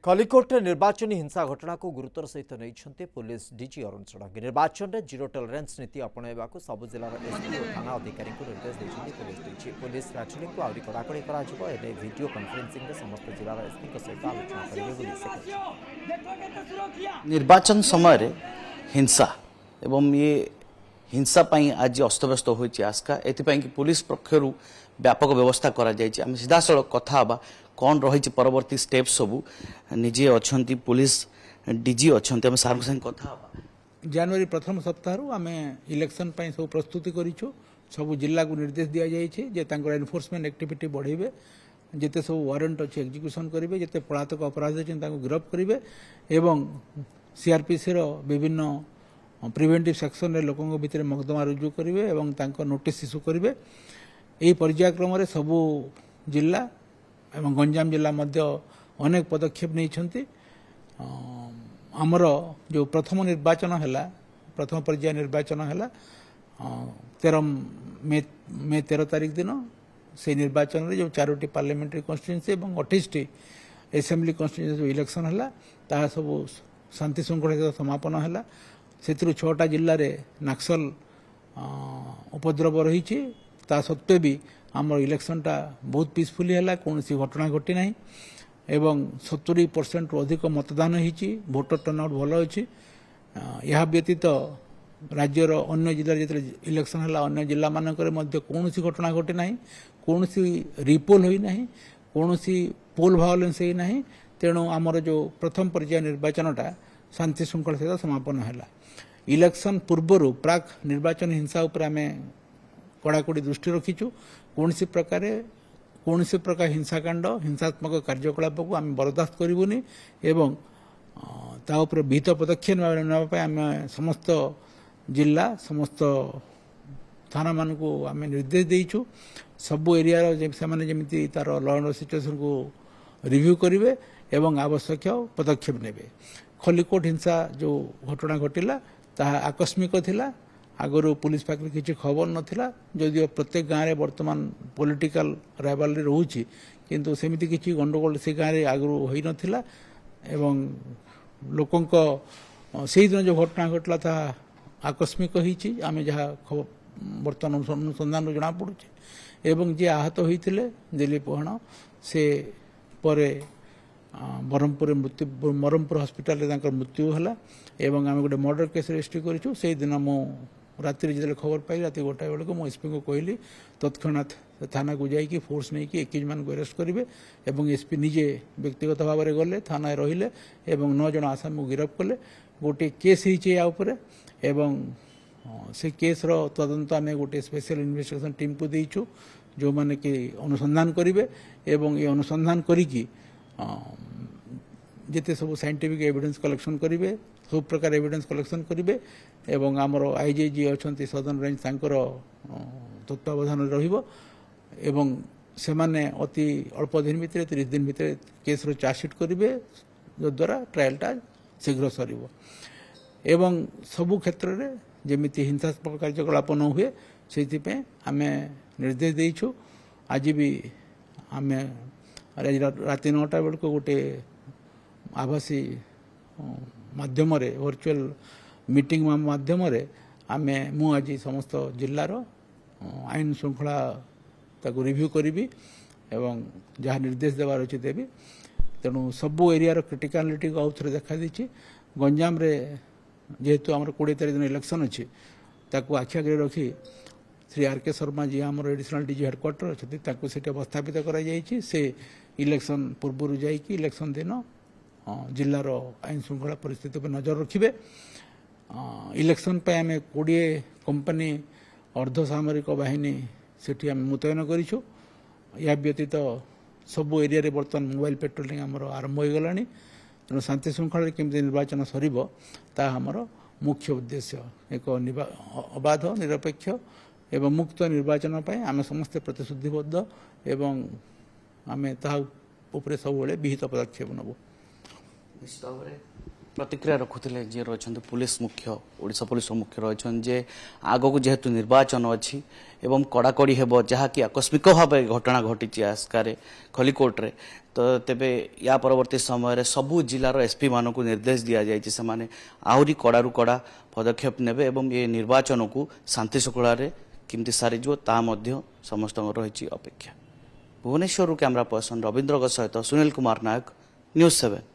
कलिकोट निर्वाचन हिंसा घटना को गुरुतर सहित नहीं पुलिस डीजी अरुण षडंगी निर्वाचन में जीरो टॉलरेंस नीति अपनाइबा सबु जिलार एसपी और थाना अधिकारी को निर्देश देती पुलिस डीजी पुलिस राजनीति को आहरी कड़ाकड़ी कर वीडियो कॉन्फ्रेंसिंग में समस्त जिलार एसपी सहित आलोचना करेंगे। निर्वाचन समय हिंसा एवं ये हिंसा पाई आज अस्तव्यस्त होती आस्का एथपाई कि पुलिस पक्षर व्यापक व्यवस्था करा आम सीधा सड़क कथा हवा कौन रही परवर्ती स्टेप सबू निजे अच्छा पुलिस डीजी अच्छा आम सार संग कथा जनवरी प्रथम सप्ताह आम इलेक्शन सब प्रस्तुति करूँ सब जिला को निर्देश दि जाए एनफोर्समेंट एक्टिविटी बढ़ेबे जिते सब वारंट अच्छे एक्जिक्यूशन करेंगे जिते पलातक अपराधी अच्छे गिरफ्त करेंगे एवं सीआरपीसी विभिन्न प्रिवेंटिव सेक्शन लोकों भितर मकदमा रुजु करेंगे एवं नोटिस इश्यू करेंगे यही पर्यायक्रम सबू जिला एवं गंजाम जिला मध्य अनेक पदक्षेप नहीं आमर जो प्रथम निर्वाचन है प्रथम पर्याय निर्वाचन है 13 मे 13 तारीख दिन से निर्वाचन रे जो 4टी पार्लियामेंट्री कन्स्टिट्यूएंसी और 28टी एसेंबली कन्स्टिट्यूएंसी जो इलेक्शन है ता सब शांति श्रृंखला समापन है से 6टा जिले में नक्सल उपद्रव रही ता सत्वे भी आमर इलेक्शनटा बहुत पीसफुली है कौन सी घटना घटी ना एवं 70% रु अधिक मतदान होती भोटर टर्नआउट भल अच्छी यह व्यतीत राज्यर अन्य जिले जो इलेक्शन है अन्य जिला मानक कौन सी घटना घटी ना कौन सी रिपोल होना कौन सी पोल भायोलेंस होना तेणु आमर जो प्रथम पर्याय निर्वाचनटा शांति श्रृंखला सहित समापन है इलेक्शन पूर्वर प्राक निर्वाचन हिंसा उपर आम कड़ाकड़ी दृष्टि रखीचु कौन प्रकार हिंसाकांड हिंसात्मक कार्यकलाप को आम बर्दास्त करूनी एवं ता उपर विहित पदक्षेप नापी आम समस्त जिला समस्त थाना मान को आम निर्देश देचु सबु एरिया जमी तार लॉ एंड सिचुएशन को रिव्यू करेंगे एवं आवश्यक पदक्षेप नेबे खलिकोट हिंसा जो घटना घटिला ताहा आकस्मिक थिला आगरू पुलिस पाखे किसी खबर नथिला जदियो प्रत्येक गाँव में बर्तमान पॉलिटिकल राइवलरी रोची किंतु सेमिति किसी गंडगोल से गाँव में आगरू होई नथिला एवं लोकों से दिन जो घटना घटला था आकस्मिक होईची आमे जहाँ बर्तमान अनुसंधान जना पड़ुचे एवं जे आहत होइतिले दिलीप हण से परे बरहमपुर बरहमपुर हॉस्पिटल रे मृत्यु है एवं आम गोटे मर्डर केस रजिस्टर करूँ से दिन मु राति जो खबर पाई रात 1टा बेलू मो एसपी को कहली तत्क्षणात थाना को जाकि फोर्स नहीं कि एक्यूज मान को अरेस्ट करेंगे एवं एसपी निजे व्यक्तिगत भाव में गले थाना रहिले एवं 9 जन आसामी को गिरफ्त कले गोटे केस होपर एवं से केस रो तदंत आम गोटे स्पेशल इन्वेस्टिगेशन टीम को देचु जो माने कि अनुसंधान करेंगे एवं ये अनुसंधान करिकी जिते सब साइंटिफिक एविडेंस कलेक्शन करेंगे सब प्रकार एविडेंस कलेक्शन करेंगे एवं आमर आईजी जी अच्छा सदन रेंज तत्वावधान एवं से माने अति अल्प दिन भितर 30 दिन भितर केस रो चार्जसीट करेंगे जो द्वारा ट्रायलटा शीघ्र सर एवं सबु क्षेत्र में जमीती हिंसात्मक कार्यकलाप न हुए से आम निर्देश देचु आज भी आम राति 9टा बेलू गोटे आभासी माध्यम वर्चुअल मीटिंग माध्यम आम मु आज समस्त जिलार आईन श्रृंखला ताको रिव्यू करी एवं जहाँ निर्देश देवार अच्छे देवी तेणु सबू एरिया क्रिटिकालिटी को आउे देखा दी गंजाम रे जेहेतु आम 20 तारीख दिन इलेक्शन अच्छी ताको आखि आगे रखी श्री आर के शर्मा जी आम एडिशनल डीजी हेडक्वार्टर अच्छे से अवस्थापित कर से इलेक्शन पूर्व जाकि इलेक्शन दिन जिलार आईन श्रृंखला परिस्थिति पर नजर रखिए इलेक्शन पे आम 20 कंपनी अर्धसामरिक बाहिनी सेठी आम मुतयन करूँ या व्यतीत सबू एरिया रे बर्तमान मोबाइल पेट्रोलिंग आमर आरंभ हो गला तेणु शांति श्रृंखला केमती निर्वाचन सर आमर मुख्य उद्देश्य एक अबाध निरपेक्ष एवं मुक्त निर्वाचन पर आम समस्ते प्रतिश्रुतिबद्ध एवं आम सब विहित पदक्षेप नबू निश्चित भाव प्रतिक्रिया रखुले जी रही पुलिस मुख्य ओडिशा पुलिस मुख्य रही जे आगक जेहेतु निर्वाचन अच्छी एवं कड़ाकड़ी हेब जहाँकि आकस्मिक भाव घटना घटी आस्कार खलिकोट रे तो तेबे या परवर्ती समय सबू जिलार एसपी मानक निर्देश दि जाए आहरी कड़ारू कड़ा पदक्षेप नेबे एवं ये निर्वाचन को शांति शृंखला केमती सारीज ता समस्त रही अपेक्षा। भुवनेश्वर कैमरा पर्सन रविंद्र सहित सुनील कुमार नायक, न्यूज़ 7।